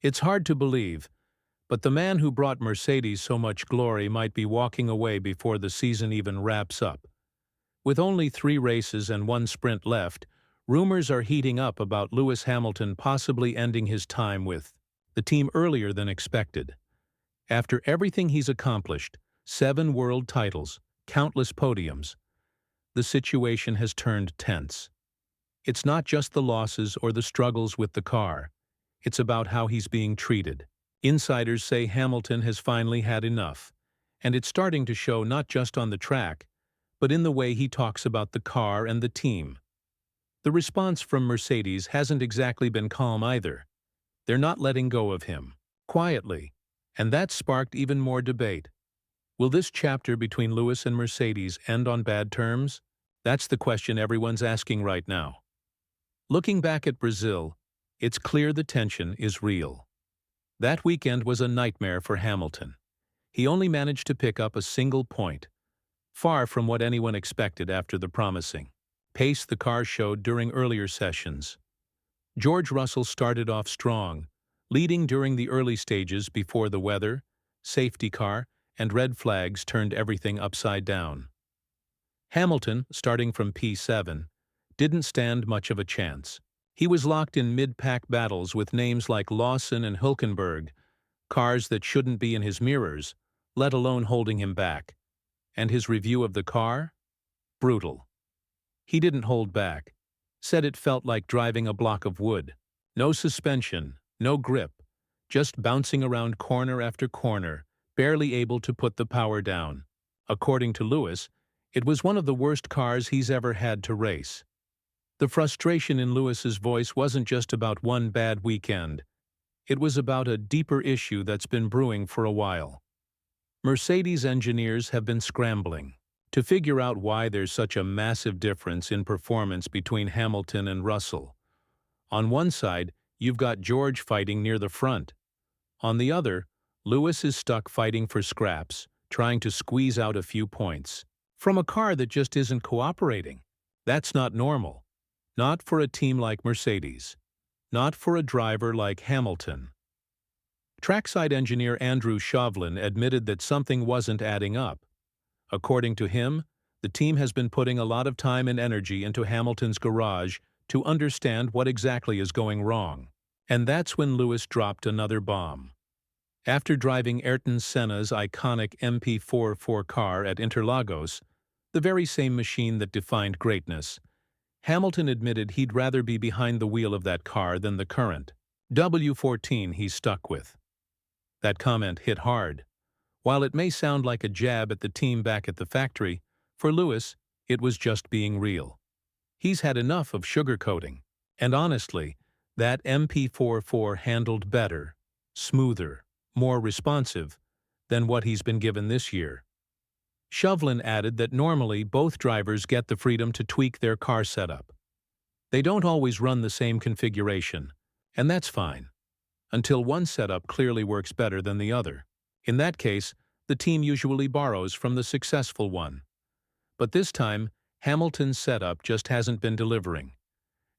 It's hard to believe, but the man who brought Mercedes so much glory might be walking away before the season even wraps up. With only 3 races and 1 sprint left, rumors are heating up about Lewis Hamilton possibly ending his time with the team earlier than expected. After everything he's accomplished, 7 world titles, countless podiums, the situation has turned tense. It's not just the losses or the struggles with the car. It's about how he's being treated. Insiders say Hamilton has finally had enough, and it's starting to show not just on the track, but in the way he talks about the car and the team. The response from Mercedes hasn't exactly been calm either. They're not letting go of him, quietly, and that's sparked even more debate. Will this chapter between Lewis and Mercedes end on bad terms? That's the question everyone's asking right now. Looking back at Brazil, it's clear the tension is real. That weekend was a nightmare for Hamilton. He only managed to pick up a single point, far from what anyone expected after the promising pace the car showed during earlier sessions. George Russell started off strong, leading during the early stages before the weather, safety car, and red flags turned everything upside down. Hamilton, starting from P7, didn't stand much of a chance. He was locked in mid-pack battles with names like Lawson and Hülkenberg, cars that shouldn't be in his mirrors, let alone holding him back. And his review of the car? Brutal. He didn't hold back. Said it felt like driving a block of wood. No suspension, no grip, just bouncing around corner after corner, barely able to put the power down. According to Lewis, it was one of the worst cars he's ever had to race. The frustration in Lewis's voice wasn't just about one bad weekend. It was about a deeper issue that's been brewing for a while. Mercedes engineers have been scrambling to figure out why there's such a massive difference in performance between Hamilton and Russell. On one side, you've got George fighting near the front. On the other, Lewis is stuck fighting for scraps, trying to squeeze out a few points from a car that just isn't cooperating. That's not normal. Not for a team like Mercedes. Not for a driver like Hamilton. Trackside engineer Andrew Shovlin admitted that something wasn't adding up. According to him, the team has been putting a lot of time and energy into Hamilton's garage to understand what exactly is going wrong. And that's when Lewis dropped another bomb. After driving Ayrton Senna's iconic MP44 car at Interlagos, the very same machine that defined greatness, Hamilton admitted he'd rather be behind the wheel of that car than the current W14 he's stuck with. That comment hit hard. While it may sound like a jab at the team back at the factory, for Lewis, it was just being real. He's had enough of sugarcoating. And honestly, that MP44 handled better, smoother, more responsive than what he's been given this year. Shovlin added that normally both drivers get the freedom to tweak their car setup. They don't always run the same configuration, and that's fine, until one setup clearly works better than the other. In that case, the team usually borrows from the successful one. But this time, Hamilton's setup just hasn't been delivering.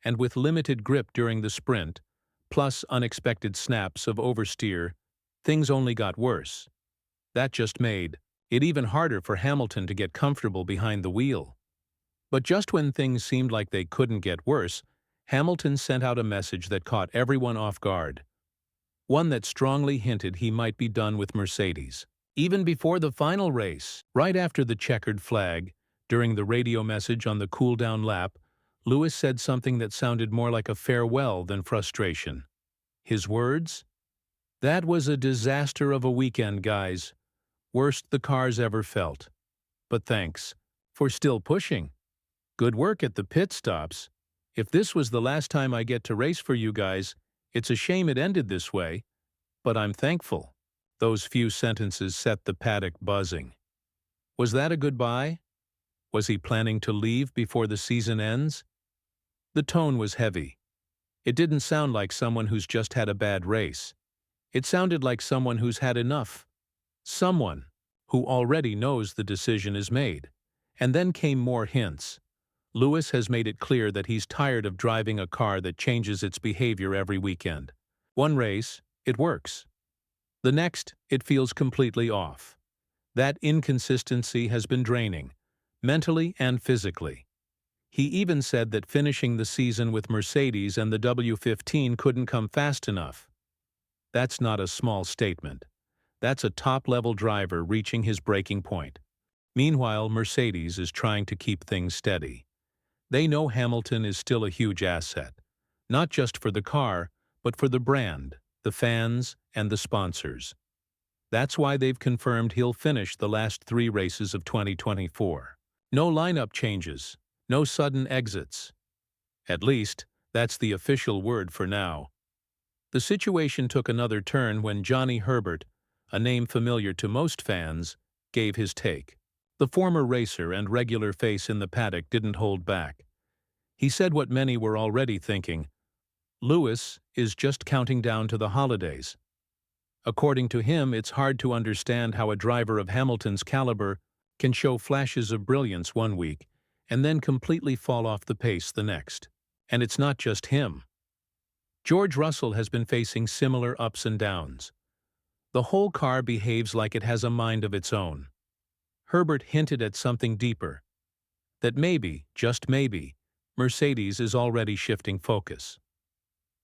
And with limited grip during the sprint, plus unexpected snaps of oversteer, things only got worse. That just made it even harder for Hamilton to get comfortable behind the wheel. But just when things seemed like they couldn't get worse, Hamilton sent out a message that caught everyone off guard. One that strongly hinted he might be done with Mercedes. Even before the final race, right after the checkered flag, during the radio message on the cool-down lap, Lewis said something that sounded more like a farewell than frustration. His words? "That was a disaster of a weekend, guys. Worst the car's ever felt. But thanks for still pushing. Good work at the pit stops. If this was the last time I get to race for you guys, it's a shame it ended this way, but I'm thankful." Those few sentences set the paddock buzzing. Was that a goodbye? Was he planning to leave before the season ends? The tone was heavy. It didn't sound like someone who's just had a bad race. It sounded like someone who's had enough. Someone who already knows the decision is made. And then came more hints. Lewis has made it clear that he's tired of driving a car that changes its behavior every weekend. One race, it works. The next, it feels completely off. That inconsistency has been draining, mentally and physically. He even said that finishing the season with Mercedes and the W15 couldn't come fast enough. That's not a small statement. That's a top-level driver reaching his breaking point. Meanwhile, Mercedes is trying to keep things steady. They know Hamilton is still a huge asset, not just for the car, but for the brand, the fans, and the sponsors. That's why they've confirmed he'll finish the last 3 races of 2024. No lineup changes, no sudden exits. At least, that's the official word for now. The situation took another turn when Johnny Herbert, a name familiar to most fans, gave his take. The former racer and regular face in the paddock didn't hold back. He said what many were already thinking: Lewis is just counting down to the holidays. According to him, it's hard to understand how a driver of Hamilton's caliber can show flashes of brilliance one week and then completely fall off the pace the next. And it's not just him. George Russell has been facing similar ups and downs. The whole car behaves like it has a mind of its own. Herbert hinted at something deeper, that maybe, just maybe, Mercedes is already shifting focus.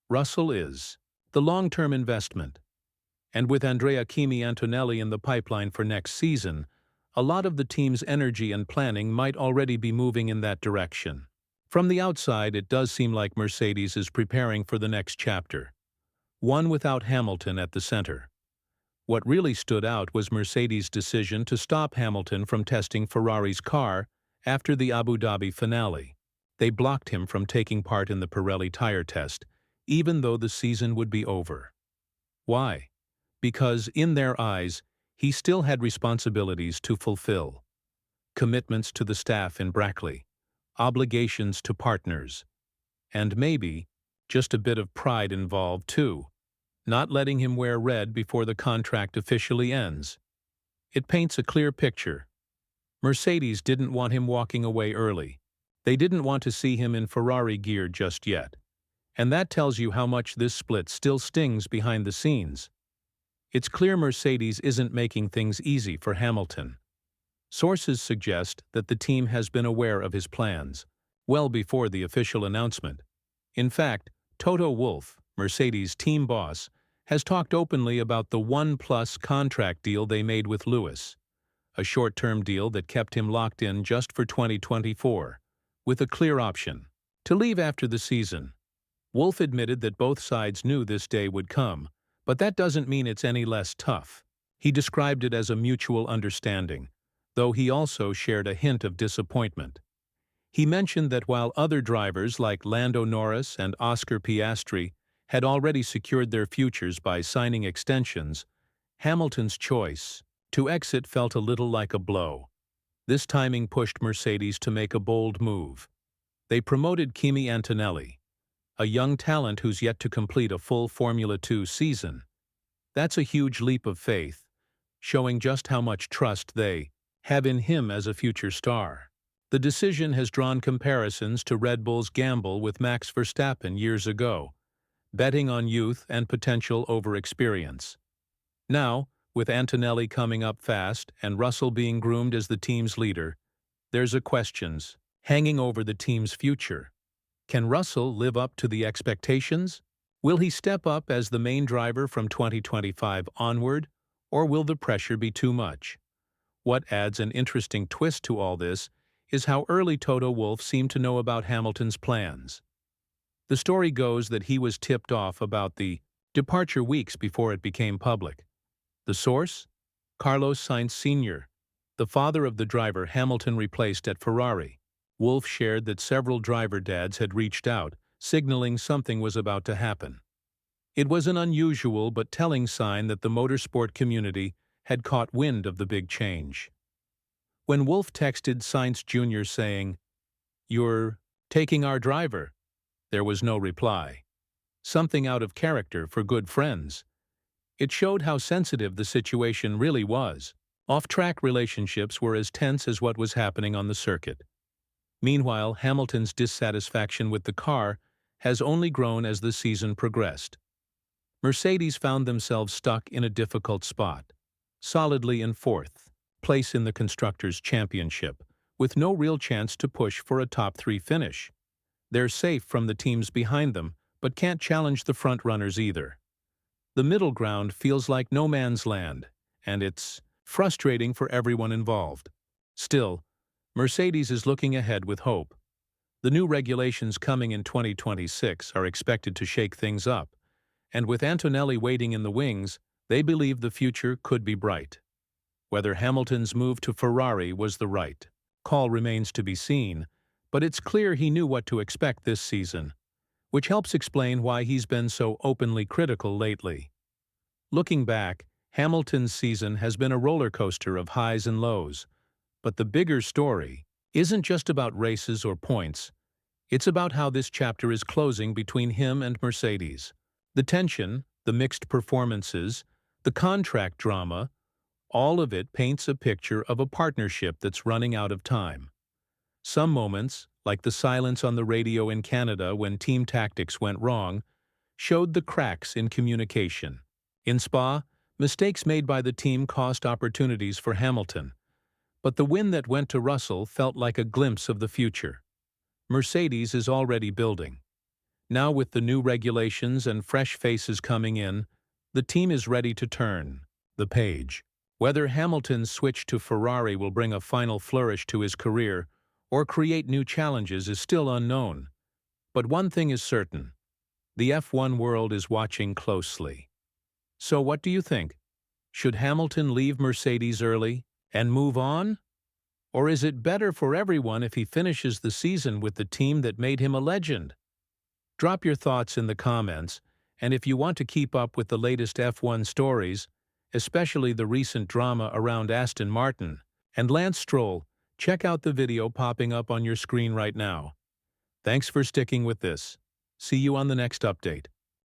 Russell is the long-term investment. And with Andrea Kimi Antonelli in the pipeline for next season, a lot of the team's energy and planning might already be moving in that direction. From the outside, it does seem like Mercedes is preparing for the next chapter, one without Hamilton at the center. What really stood out was Mercedes' decision to stop Hamilton from testing Ferrari's car after the Abu Dhabi finale. They blocked him from taking part in the Pirelli tire test, even though the season would be over. Why? Because, in their eyes, he still had responsibilities to fulfill. Commitments to the staff in Brackley, obligations to partners, and maybe just a bit of pride involved too, not letting him wear red before the contract officially ends. It paints a clear picture. Mercedes didn't want him walking away early. They didn't want to see him in Ferrari gear just yet. And that tells you how much this split still stings behind the scenes. It's clear Mercedes isn't making things easy for Hamilton. Sources suggest that the team has been aware of his plans, well before the official announcement. In fact, Toto Wolff, Mercedes' team boss, has talked openly about the 1+ contract deal they made with Lewis, a short-term deal that kept him locked in just for 2024, with a clear option to leave after the season. Wolff admitted that both sides knew this day would come, but that doesn't mean it's any less tough. He described it as a mutual understanding, though he also shared a hint of disappointment. He mentioned that while other drivers like Lando Norris and Oscar Piastri had already secured their futures by signing extensions, Hamilton's choice to exit felt a little like a blow. This timing pushed Mercedes to make a bold move. They promoted Kimi Antonelli, a young talent who's yet to complete a full Formula 2 season. That's a huge leap of faith, showing just how much trust they have in him as a future star. The decision has drawn comparisons to Red Bull's gamble with Max Verstappen years ago, betting on youth and potential over experience. Now, with Antonelli coming up fast and Russell being groomed as the team's leader, there's a questions hanging over the team's future. Can Russell live up to the expectations? Will he step up as the main driver from 2025 onward, or will the pressure be too much? What adds an interesting twist to all this is how early Toto Wolff seemed to know about Hamilton's plans. The story goes that he was tipped off about the departure weeks before it became public. The source? Carlos Sainz Sr., the father of the driver Hamilton replaced at Ferrari. Wolff shared that several driver dads had reached out, signaling something was about to happen. It was an unusual but telling sign that the motorsport community had caught wind of the big change. When Wolff texted Sainz Jr. saying, "You're taking our driver," there was no reply. Something out of character for good friends. It showed how sensitive the situation really was. Off-track relationships were as tense as what was happening on the circuit. Meanwhile, Hamilton's dissatisfaction with the car has only grown as the season progressed. Mercedes found themselves stuck in a difficult spot, solidly in fourth place in the Constructors' Championship, with no real chance to push for a top-3 finish. They're safe from the teams behind them, but can't challenge the front-runners either. The middle ground feels like no man's land, and it's frustrating for everyone involved. Still, Mercedes is looking ahead with hope. The new regulations coming in 2026 are expected to shake things up, and with Antonelli waiting in the wings, they believe the future could be bright. Whether Hamilton's move to Ferrari was the right call remains to be seen, but it's clear he knew what to expect this season, which helps explain why he's been so openly critical lately. Looking back, Hamilton's season has been a roller coaster of highs and lows, but the bigger story isn't just about races or points. It's about how this chapter is closing between him and Mercedes. The tension, the mixed performances, the contract drama, all of it paints a picture of a partnership that's running out of time. Some moments, like the silence on the radio in Canada when team tactics went wrong, showed the cracks in communication. In Spa, mistakes made by the team cost opportunities for Hamilton, but the win that went to Russell felt like a glimpse of the future. Mercedes is already building. Now with the new regulations and fresh faces coming in, the team is ready to turn the page. Whether Hamilton's switch to Ferrari will bring a final flourish to his career or create new challenges is still unknown. But one thing is certain: the F1 world is watching closely. So what do you think? Should Hamilton leave Mercedes early and move on? Or is it better for everyone if he finishes the season with the team that made him a legend? Drop your thoughts in the comments, and if you want to keep up with the latest F1 stories, especially the recent drama around Aston Martin and Lance Stroll, check out the video popping up on your screen right now. Thanks for sticking with this. See you on the next update.